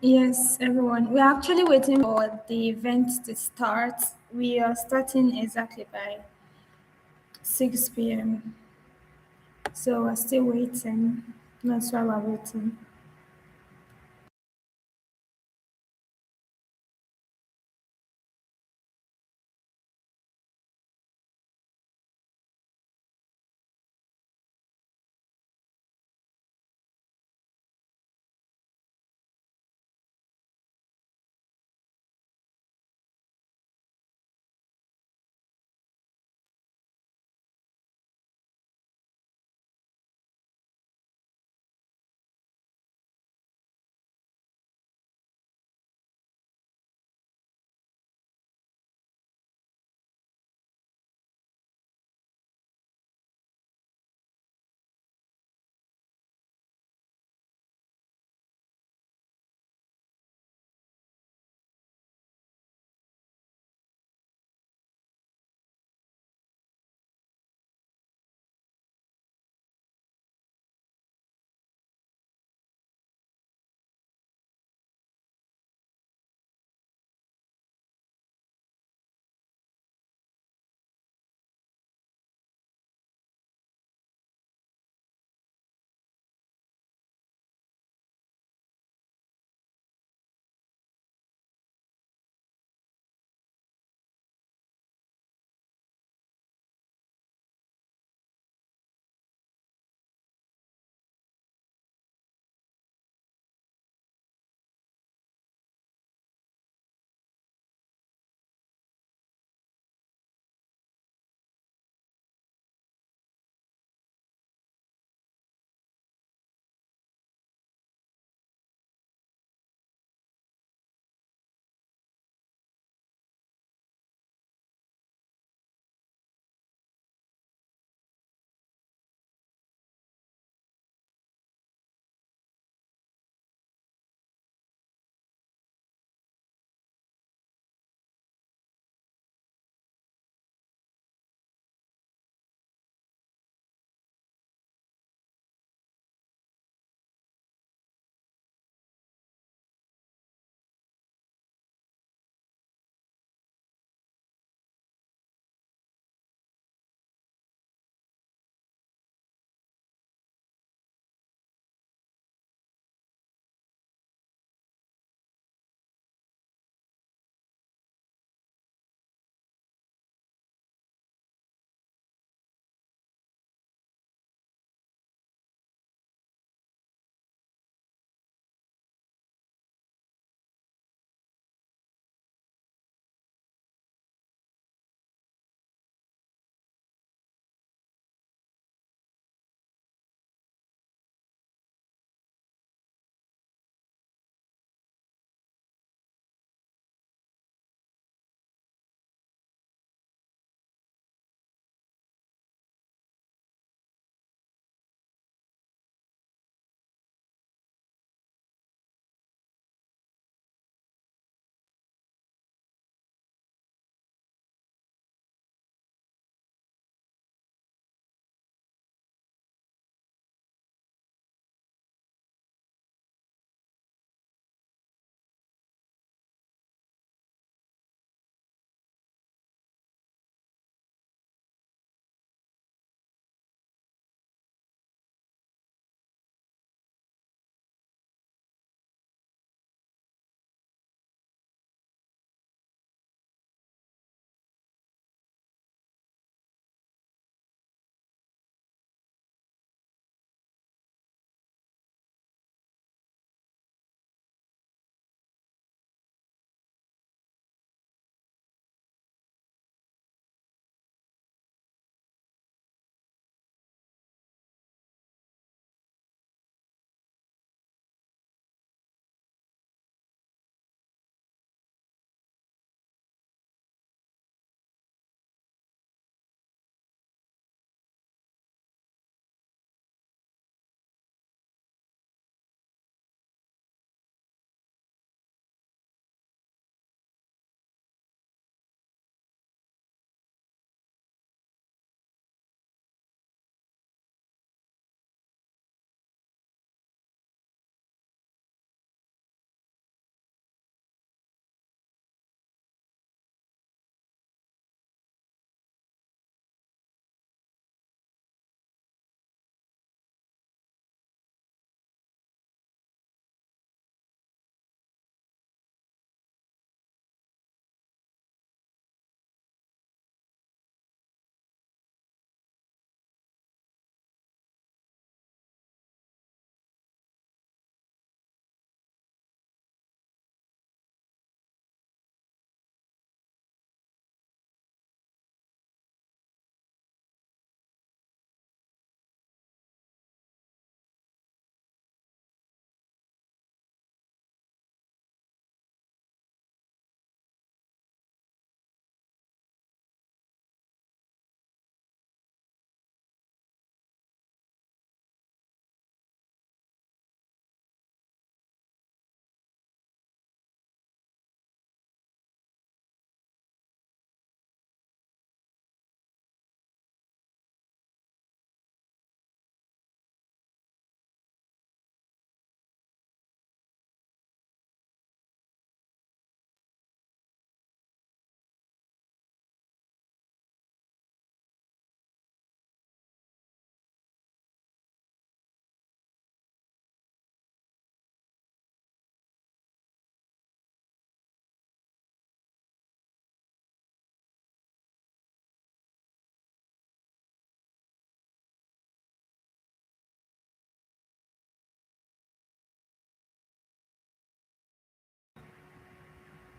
Yes, everyone. We're actually waiting for the event to start. We are starting exactly by 6 p.m. So we're still waiting. That's why we're waiting.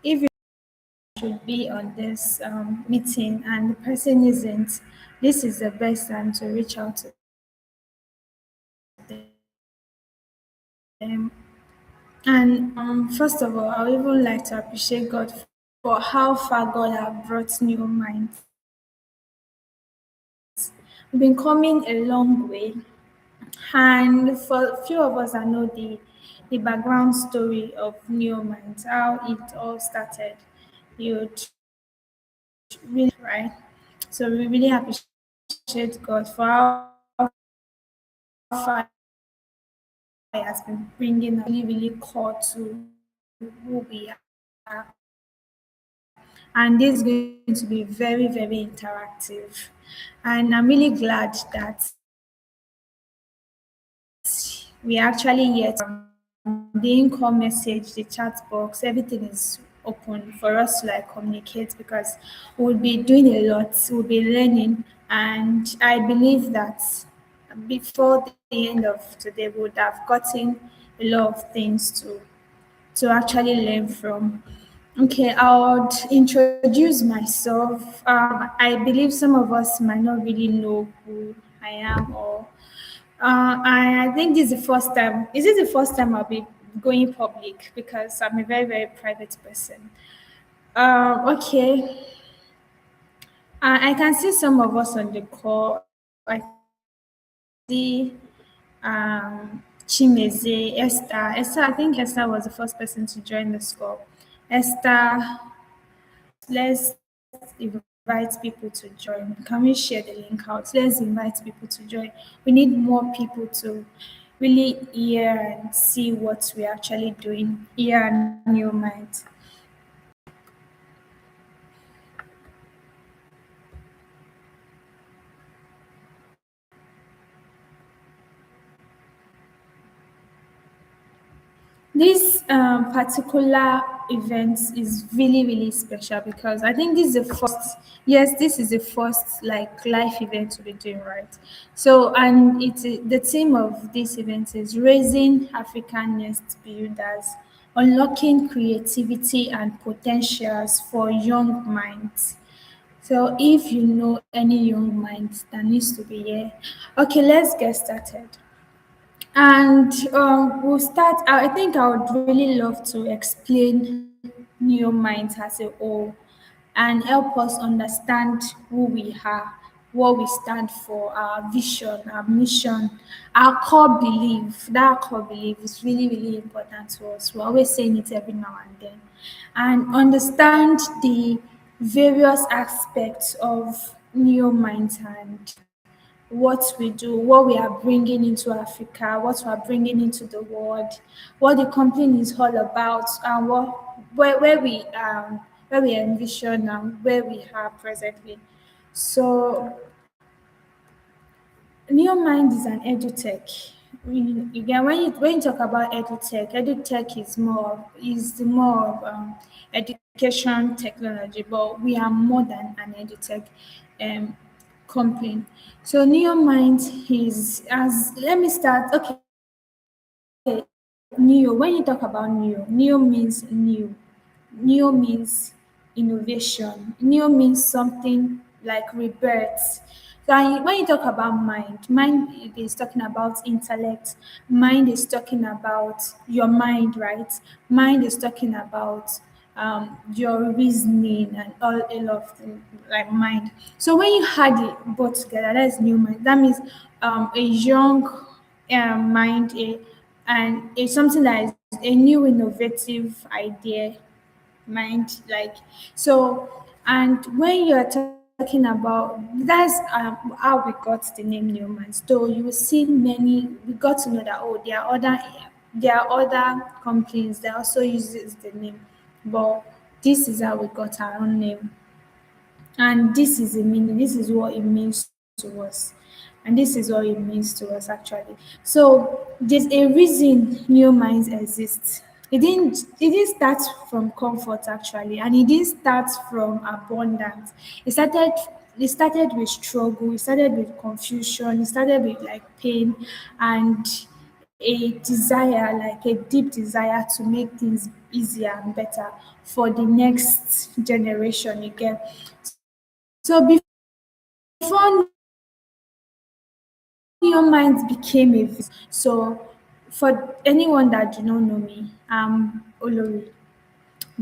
If you should be on this meeting and the person isn't, this is the best time to reach out to them. And first of all, I would even like to appreciate God for how far God has brought New Minds. We've been coming a long way. And for a few of us that know the background story of New Minds, how it all started, you'd really right. So we really appreciate God for how far He has been bringing us really, really core to who we are. And this is going to be very, very interactive. And I'm really glad that we actually yet the income message, the chat box, everything is open for us to like communicate because we'll be doing a lot, we'll be learning, and I believe that before the end of today, we would have gotten a lot of things to actually learn from. Okay, I would introduce myself. I believe some of us might not really know who I am, or I think this is the first time. Is this the first time I'll be going public because I'm a very, very private person? Okay, I can see some of us on the call. I see Chimeze, Esther. Esther, I think Esther was the first person to join the call. Esther, let's invite people to join. Can we share the link out? Let's invite people to join. We need more people to really hear and see what we're actually doing here at New Mind. This particular event is really, really special because I think this is the first, yes, this is the first like live event we'll be doing, right? So, and it's the theme of this event is raising African nest builders, unlocking creativity and potentials for young minds. So, if you know any young minds that needs to be here, okay, let's get started. And we'll start. I think I would really love to explain Neo Minds as a whole and help us understand who we are, what we stand for, our vision, our mission, our core belief. That core belief is really, really important to us. We're always saying it every now and then. And understand the various aspects of Neo Minds and what we do, what we are bringing into Africa, what we are bringing into the world, what the company is all about, and where we envision and where we are presently. So, NeoMind is an edutech. Again, when you talk about edutech is more of education technology, but we are more than an edutech um, company. So NeoMind is as let me start. Okay, Neo. When you talk about neo means new. Neo means innovation. Neo means something like rebirth. So when you talk about mind is talking about intellect. Mind is talking about your mind, right? Mind is talking about your reasoning and all a lot of things like mind. So when you add it both together, that's new mind. That means a young mind, and it's something that is a new innovative idea mind like so. And when you're talking about that's how we got the name Newman. So you will see many we got to know that oh there are other companies that also uses the name, but this is how we got our own name, and this is the meaning, this is what it means to us. And this is what it means to us actually. So there's a reason new minds exist. It didn't start from comfort actually, and it didn't start from abundance. It started with struggle, it started with confusion, it started with like pain, and a desire, like a deep desire to make things easier and better for the next generation you get. So before Neon Minds became a so for anyone that do not know me, I'm Olori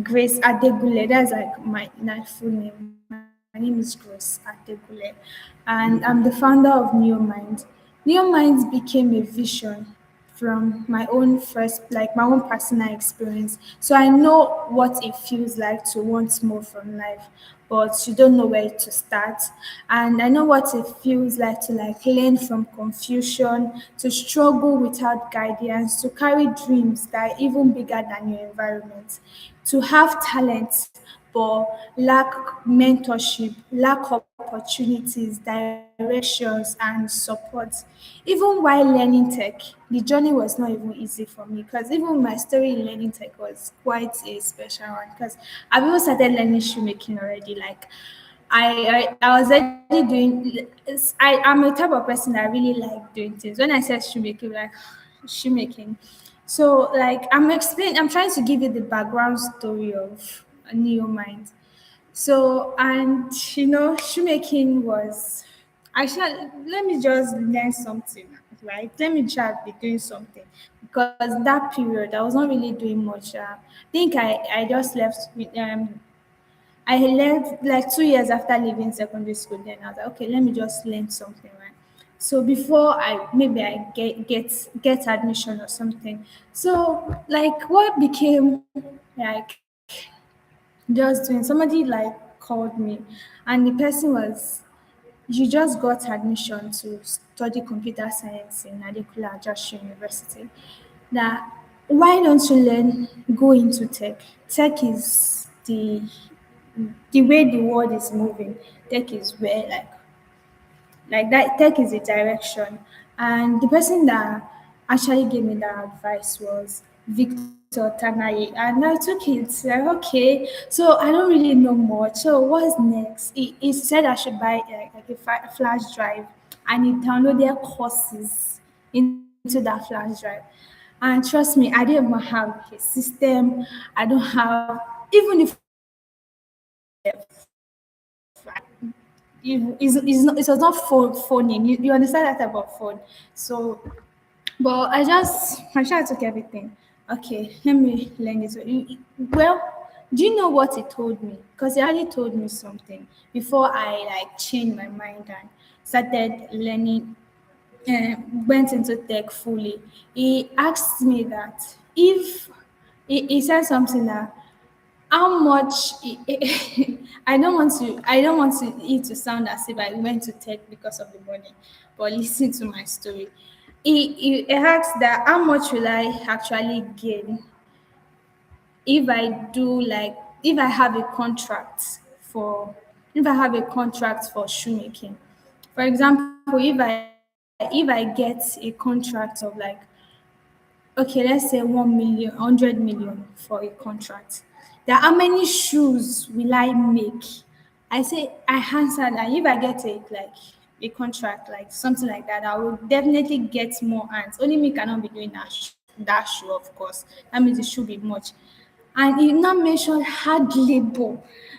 Grace Adegule. That's like my full name. My name is Grace Adegule, and I'm the founder of Neo Minds. Neo Minds became a vision from my own my own personal experience. So I know what it feels like to want more from life, but you don't know where to start. And I know what it feels like to like learn from confusion, to struggle without guidance, to carry dreams that are even bigger than your environment, to have talent but lack mentorship, lack opportunities, directions, and support. Even while learning tech, the journey was not even easy for me because even my story in learning tech was quite a special one because I've even started learning shoemaking already. Like, I was already doing. I'm a type of person that really like doing things. When I said shoemaking, like shoemaking. So like I'm trying to give you the background story of Neo Mind. So and shoemaking was actually let me just learn something, right? Let me try to be doing something because that period I was not really doing much. I think I just left with I left like 2 years after leaving secondary school. Then I was like, okay, let me just learn something, right? So before I get admission or something. So like what became like just doing somebody like called me and the person was you just got admission to study computer science in Adekunle Ajashi University. Now, why don't you go into tech? Tech is the way the world is moving. Tech is where like that. Tech is the direction. And the person that actually gave me that advice was Victor Tanaye. And I took it. Like, okay, so I don't really know much. So what's next? He said I should buy like a flash drive, and he downloaded courses into that flash drive. And trust me, I didn't even have a system. I don't have even if it was not phoning. You understand that type of phone. So, but I took everything. Okay, let me learn this. Well, do you know what he told me? Because he already told me something before I like changed my mind and started learning, uh, went into tech fully. He asked me that if he said something that how much I don't want it to sound as if I went to tech because of the money, but listen to my story. He asked that how much will I actually gain if I do like if I have a contract for if I have a contract for shoemaking. For example, if I get a contract of like okay, let's say 1 million, 100 million for a contract. Then how many shoes will I make? I say I answered that if I get a contract like something like that, I will definitely get more hands. Only me cannot be doing that shoe, of course. That means it should be much. And he now mentioned hard labor.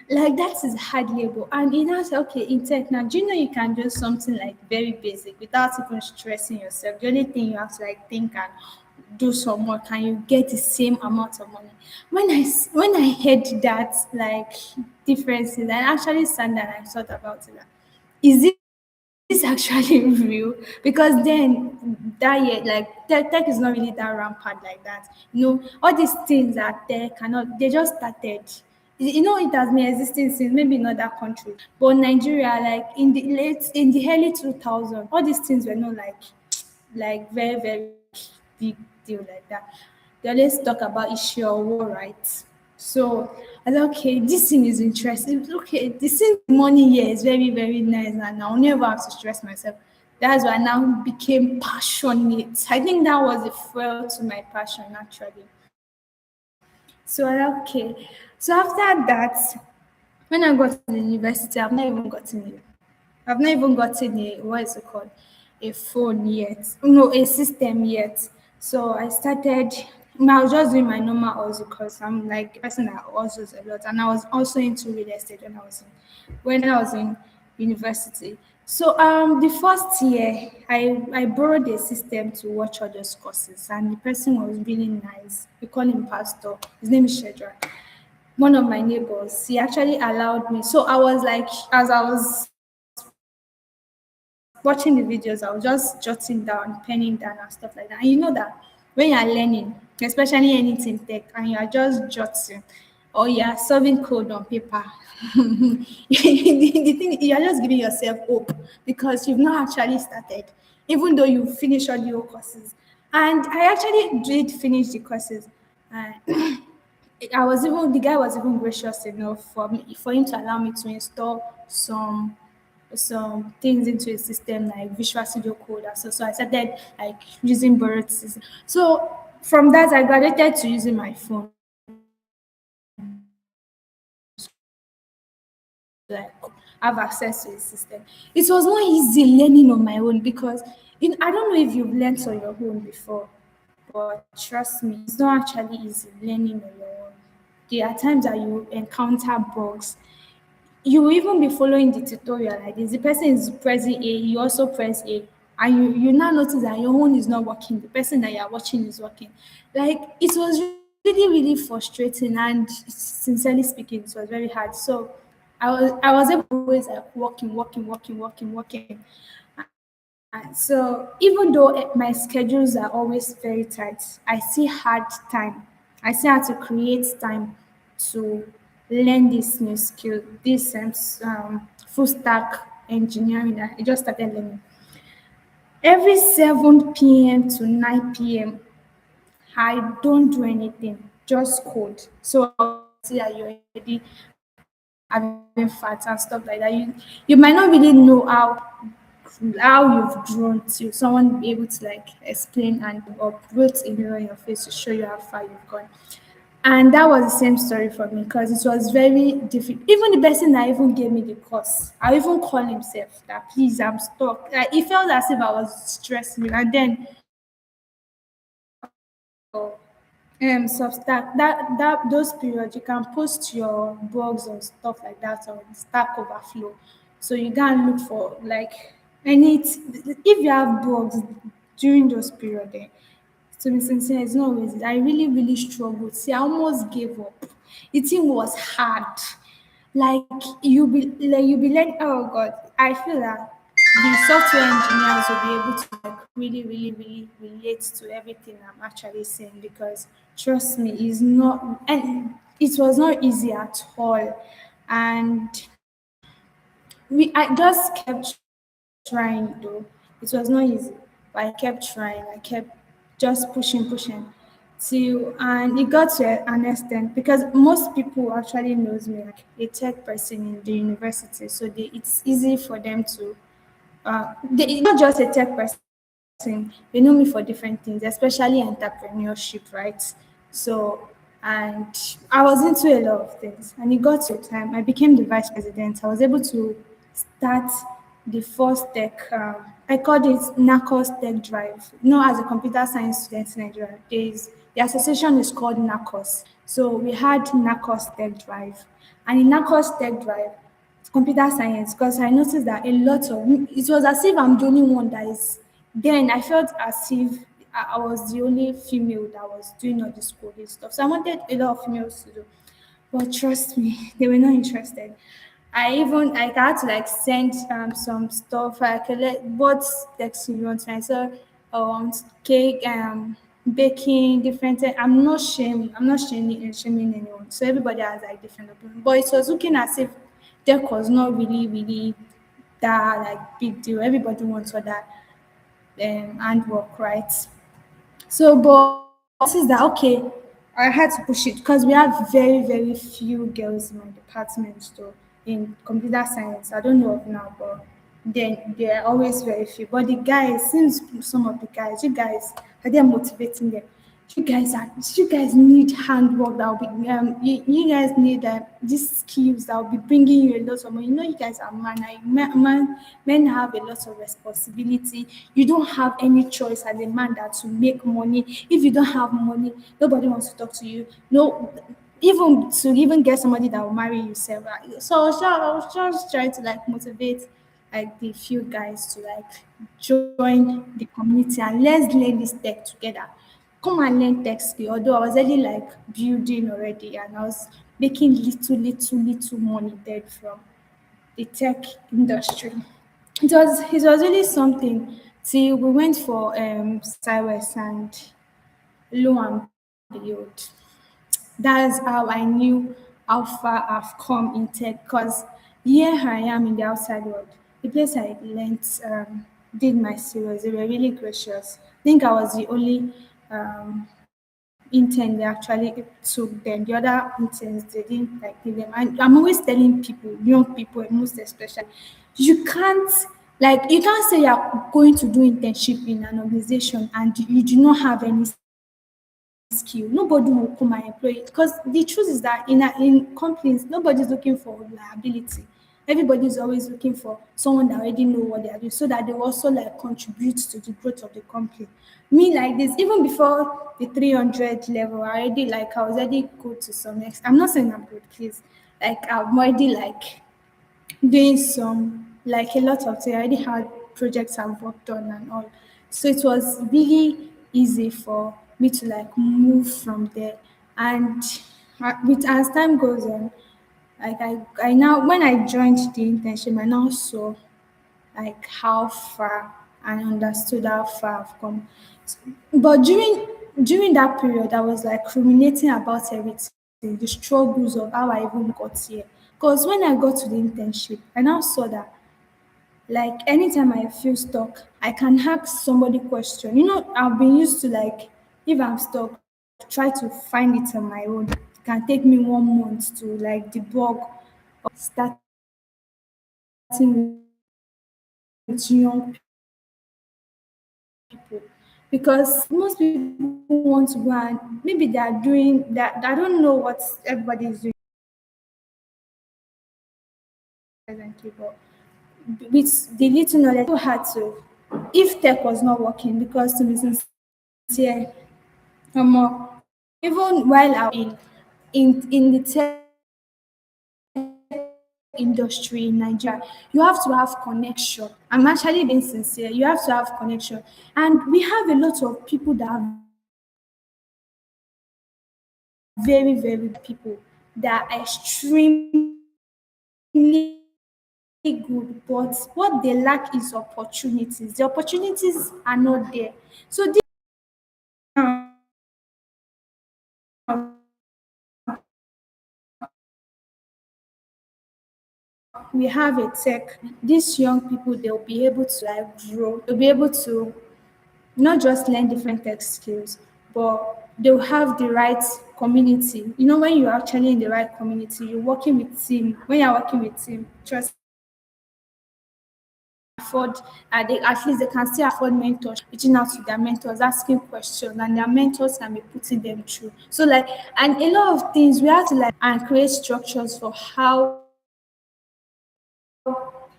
Like that is hard labor. And he now said, okay, in tech now, do you know you can do something like very basic without even stressing yourself? The only thing you have to like think and do some work and you get the same amount of money. When I heard that like differences, I actually sat down and I thought about it. Like, is this actually real? Because then that year, like tech is not really that rampant like that. All these things that tech cannot, they just started. It has been existing since maybe in other countries, but Nigeria, like in the early 2000s, all these things were not like very very big deal like that. They always talk about issue or war rights. So I said, okay, this thing is interesting. Okay, this thing money here is very, very nice, and I'll never have to stress myself. That's why I now became passionate. I think that was the fuel to my passion actually. So I said, okay. So after that, when I got to the university, I've not even gotten a what is it called? A phone yet. No, a system yet. So I started. I was just doing my normal also because I'm like a person that also a lot, and I was also into real estate when I was in university. So the first year, I borrowed a system to watch all those courses, and the person was really nice. We call him Pastor. His name is Shedra. One of my neighbors, he actually allowed me. So I was like, as I was watching the videos, I was just jotting down, penning down, and stuff like that. And you know that when you are learning, especially anything tech, and you are just jotting or you are solving code on paper, the thing you are just giving yourself hope because you've not actually started, even though you finish all your courses. And I actually did finish the courses. And I was even the guy was even gracious enough for him to allow me to install some things into a system like Visual Studio Code. And so I started like using borrowed system. So from that I graduated to using my phone, like have access to the system. It was not easy learning on my own because I don't know if you've learned on your own before, but trust me, it's not actually easy learning on your own. There are times that you encounter bugs. You will even be following the tutorial like this. The person is pressing A, you also press A, and you now notice that your own is not working. The person that you are watching is working. Like it was really, really frustrating, and sincerely speaking, it was very hard. So I was able to always like working. So even though my schedules are always very tight, I still had time. I still had to create time to learn this new skill, this full stack engineering that I just started learning. Every 7 p.m. to 9 p.m., I don't do anything, just code. So I'll see that you're already having fat and stuff like that. You might not really know how you've grown to someone be able to like explain and uproot a mirror in your face to show you how far you've gone. And that was the same story for me because it was very difficult. Even the person that even gave me the course, I even call himself that please I'm stuck. Like it felt as if I was stressing and then Substack, that those periods you can post your blogs and stuff like that on Stack Overflow. So you can look for like if you have blogs during those periods, to be sincere, it's not always. I really, really struggled. See, I almost gave up. The thing was hard. Like you be like, oh God, I feel that the software engineers will be able to like really, really, really relate to everything I'm actually saying because trust me, it's not and it was not easy at all. And I just kept trying though. It was not easy, but I kept trying. I kept just pushing till and it got to an extent because most people actually knows me like a tech person in the university, so it's easy for them to not just a tech person, they know me for different things, especially entrepreneurship, right? So, and I was into a lot of things, and it got to a time I became the vice president. I was able to start the first tech. I called it NACOS Tech Drive. You know, as a computer science student in Nigeria, the association is called NACOS. So we had NACOS Tech Drive, and in NACOS Tech Drive, computer science because I noticed that a lot of it was as if I'm the only one that is. Then I felt as if I was the only female that was doing all this coding stuff. So I wanted a lot of females to do, but trust me, they were not interested. I had to like send some stuff. I collect what text you want. I saw cake baking different. I'm not shaming anyone. So everybody has like different opinion. But it was looking as if tech was not really really that like big deal. Everybody wants for that handwork, right? So, but this is that okay. I had to push it because we have very, very few girls in my department. So, in computer science, I don't know of now, but then there are always very few. But the guys, since some of the guys, you guys, are they motivating them? you guys need handwork that will be you guys need these skills that will be bringing you a lot of money. You know, you guys are man, and men have a lot of responsibility. You don't have any choice as a man that to make money. If you don't have money, nobody wants to talk to you. No, even to even get somebody that will marry you, sef. So I was just trying to like motivate like the few guys to like join the community and let's learn this tech together. Come and learn tech skill. Although I was already like building already and I was making little money there from the tech industry. It was really something till we went for Cyrus and lo and behold, that's how I knew how far I've come in tech because here I am in the outside world. The place I learnt, did my series, they were really gracious. I think I was the only um, intern they actually took them. The other interns, they didn't like give them. And I'm always telling people, young people, most especially, you can't you can't say you're going to do internship in an organization and you do not have any skill. Nobody will come and employ it because the truth is that in companies, nobody's looking for liability. Everybody is always looking for someone that already know what they are doing, so that they will also like contribute to the growth of the company. Me like this, even before the 300 level, I was already good to some extent. I'm not saying I'm good, please. Like I'm already like doing some like a lot of things. I already had projects I've worked on and all. So it was really easy for me to like move from there. And with as time goes on, I now when I joined the internship, I now saw like how far and understood how far I've come. But during that period, I was like ruminating about everything, the struggles of how I even got here. Because when I got to the internship, I now saw that like anytime I feel stuck, I can ask somebody question. You know, I've been used to like if I'm stuck, try to find it on my own. It can take me 1 month to like debug or starting with young people because most people want to go and maybe they are doing that. I don't know what everybody is doing presently, but with the little knowledge, people had to. If tech was not working, because to be sincere, um, even while I'm in the tech industry in Nigeria, you have to have connection. I'm actually being sincere. You have to have connection, and we have a lot of people that are very people that are extremely good, but what they lack is opportunities. The opportunities are not there. So this now we have a tech. These young people they'll be able to like grow. They'll be able to not just learn different tech skills, but they'll have the right community. You know, when you're actually in the right community, you're working with team. When you're working with team, trust afford they at least they can still afford mentors, reaching out to their mentors, asking questions, and their mentors can be putting them through. So like and a lot of things we have to like and create structures for how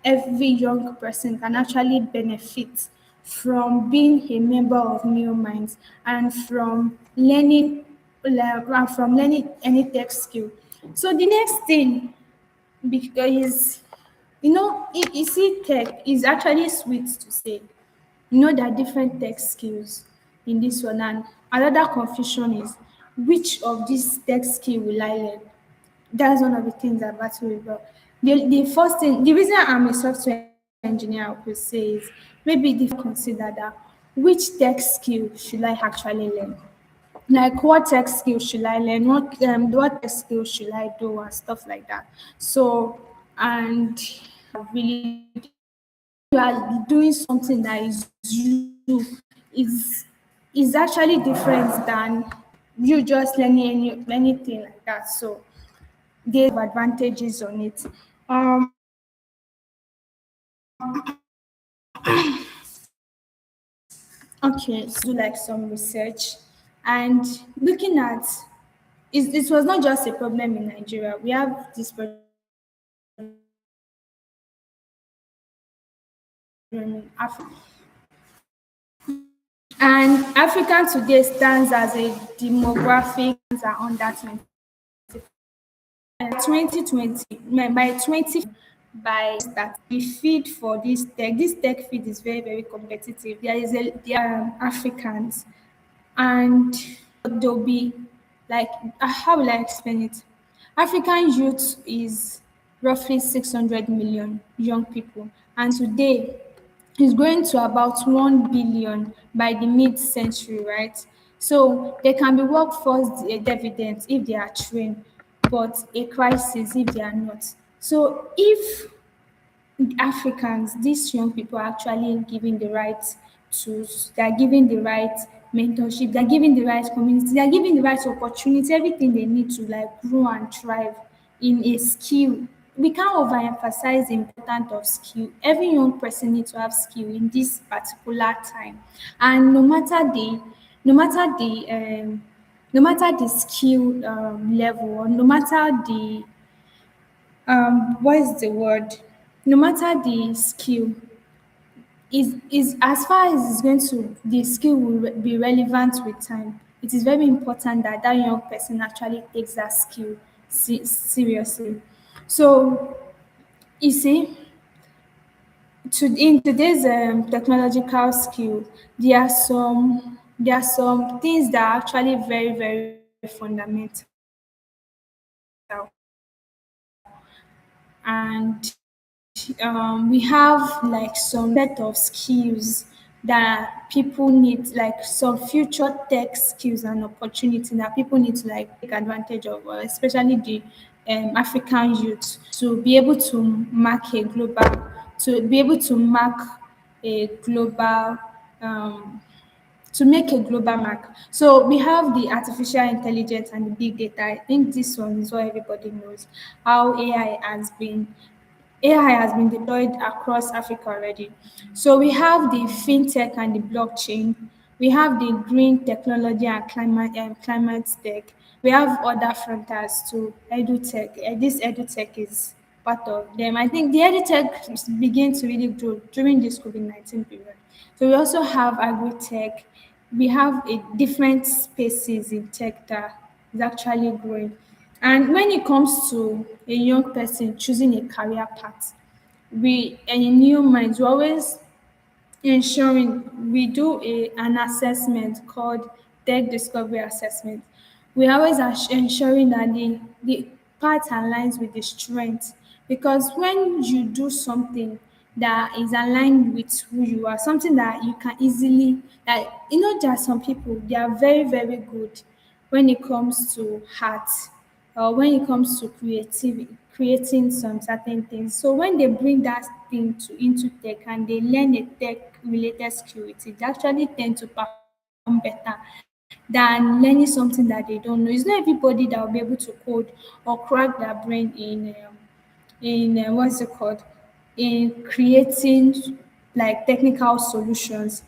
every young person can actually benefit from being a member of New Minds and from learning any tech skill. So the next thing because you see tech is actually sweet to say. You know there are different tech skills in this one and another confusion is which of these tech skill will I learn? That's one of the things I battle with. But the first thing, the reason I'm a software engineer, I could say is maybe they consider that which tech skill should I actually learn? Like what tech skill should I learn? What tech skill should I do and stuff like that. So and really you are doing something that is you is is actually different than you just learning anything like that. So there's advantages on it. Um, okay, so do like some research And looking at it was not just a problem in Nigeria. We have this problem in Africa. And Africa today stands as a demographic are under 2020 by 20 by that we feed for this tech. This tech feed is very, very competitive. There are Africans and there'll be like how will I explain it? African youth is roughly 600 million young people, and today it's going to about 1 billion by the mid-century, right? So there can be workforce dividends if they are trained, but a crisis if they are not. So if Africans, these young people are actually given the right tools, they are given the right mentorship, they are given the right community, they are given the right opportunity, everything they need to like grow and thrive in a skill. We can't overemphasize the importance of skill. Every young person needs to have skill in this particular time. And no matter the skill level, or no matter the what is the word? No matter the skill, is as far as it's going to the skill will be relevant with time. It is very important that that young person actually takes that skill seriously. So you see, in today's technological skill, there are some things that are actually very, very fundamental, and we have like some set of skills that people need, like some future tech skills and opportunity that people need to like take advantage of, especially the African youth, to be able to mark a global, to be able to mark a global um, to make a global mark. So we have the artificial intelligence and the big data. I think this one is what everybody knows. How AI has been deployed across Africa already. So we have the fintech and the blockchain. We have the green technology and climate tech. We have other frontiers to edutech. This edutech is part of them. I think the edutech began to really grow during this COVID-19 period. So we also have agri-tech. We have a different spaces in tech that is actually growing. And when it comes to a young person choosing a career path, we in New Minds, we always ensuring we do an assessment called tech discovery assessment. We always are ensuring that the part aligns with the strength, because when you do something that is aligned with who you are, something that you can easily, like, there are some people, they are very, very good when it comes to art, or when it comes to creativity, creating some certain things. So when they bring that thing into tech and they learn a tech related skill with it, they actually tend to perform better than learning something that they don't know. It's not everybody that will be able to code or crack their brain in what's it called, in creating like technical solutions.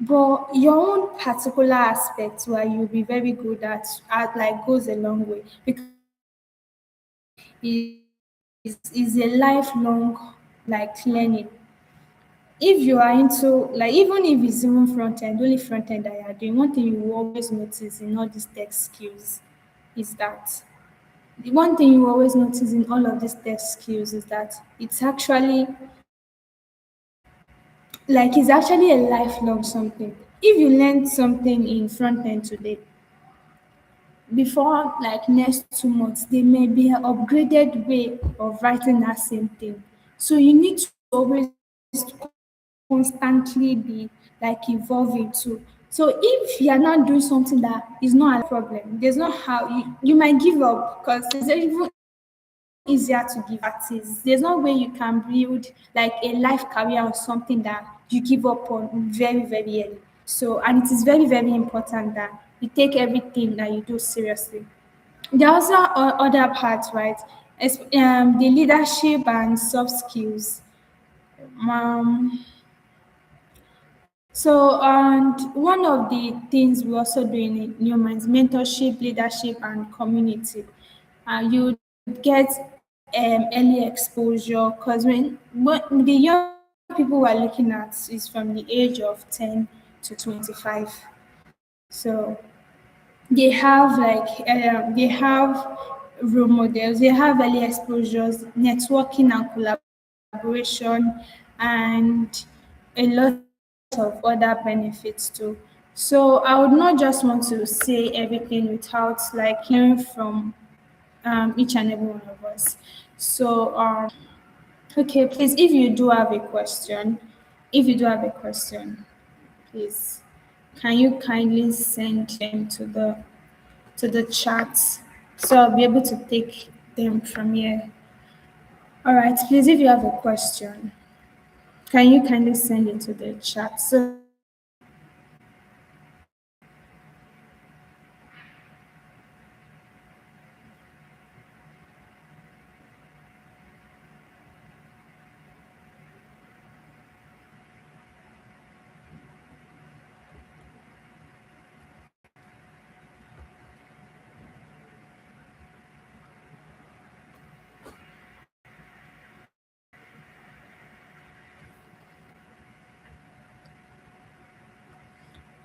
But your own particular aspect where you'll be very good at like goes a long way, because is a lifelong like learning. If you are into like, even if it's even front end, only front end that you are doing, one thing you will always notice in all these tech skills is that the one thing you always notice in all of these tech skills is that it's actually a lifelong something. If you learn something in front end today, before like next 2 months, there may be an upgraded way of writing that same thing. So you need to always constantly be like evolving too. So if you are not doing something that is not a problem, there's not how you might give up, because it's even easier to give artists. There's no way you can build like a life career on something that you give up on very, very early. So, and it is very, very important that you take everything that you do seriously. There are also other parts, right? The leadership and soft skills. Um, So, and one of the things we also do in New Minds, mentorship, leadership, and community. You get early exposure because when the young people we're looking at is from the age of 10 to 25. So they have role models, they have early exposures, networking and collaboration, and a lot of other benefits too. So I would not just want to say everything without like hearing from each and every one of us. So okay, please, if you do have a question, please, can you kindly send them to the chat so I'll be able to take them from here. All right, please, if you have a question, can you kindly send it to the chat? So,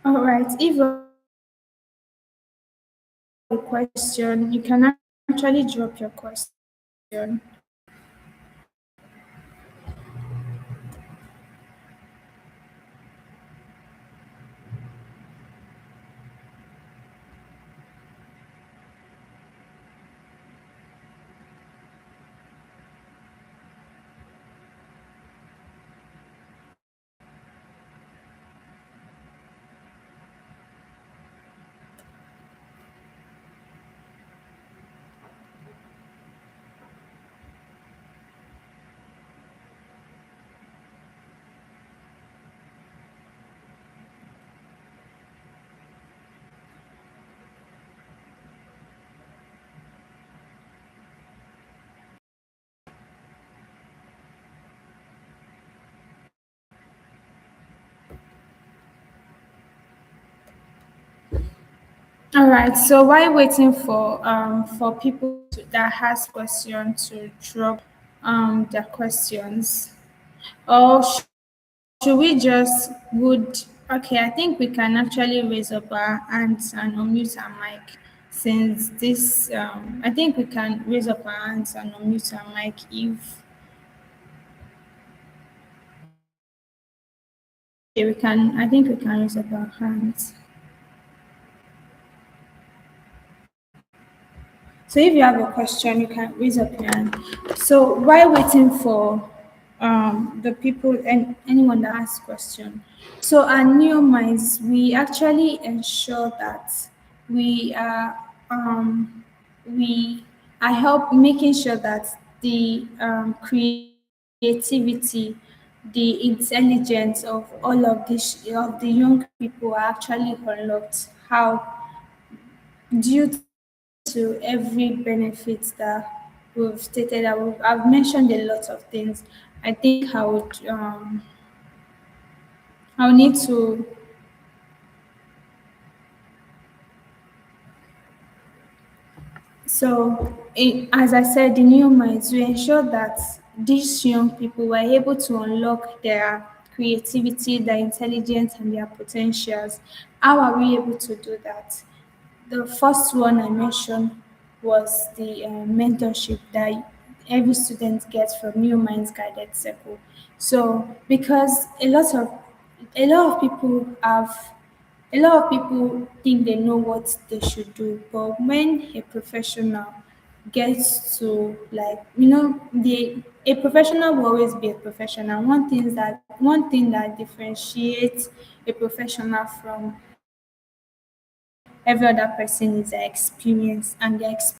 all right, if you have a question, you can actually drop your question. All right. So while waiting for people that has question to drop their questions, or should we just would okay? I think we can actually raise up our hands and unmute our mic since this. I think we can raise up our hands and unmute our mic if okay, we can. I think we can raise up our hands. So if you have a question, you can raise up your hand. So while waiting for the people and anyone that asks question, so our new minds, we actually ensure that we are we are help making sure that the creativity, the intelligence of the young people are actually unlocked. How due to every benefit that we've stated, I've mentioned a lot of things. I think I would need to. So, as I said, the new minds, we ensure that these young people were able to unlock their creativity, their intelligence, and their potentials. How are we able to do that? The first one I mentioned was the mentorship that every student gets from New Minds Guided Circle. So, because a lot of people have a lot of people think they know what they should do, but when a professional gets to like the a professional will always be a professional. One thing that differentiates a professional from every other person is their experience, and their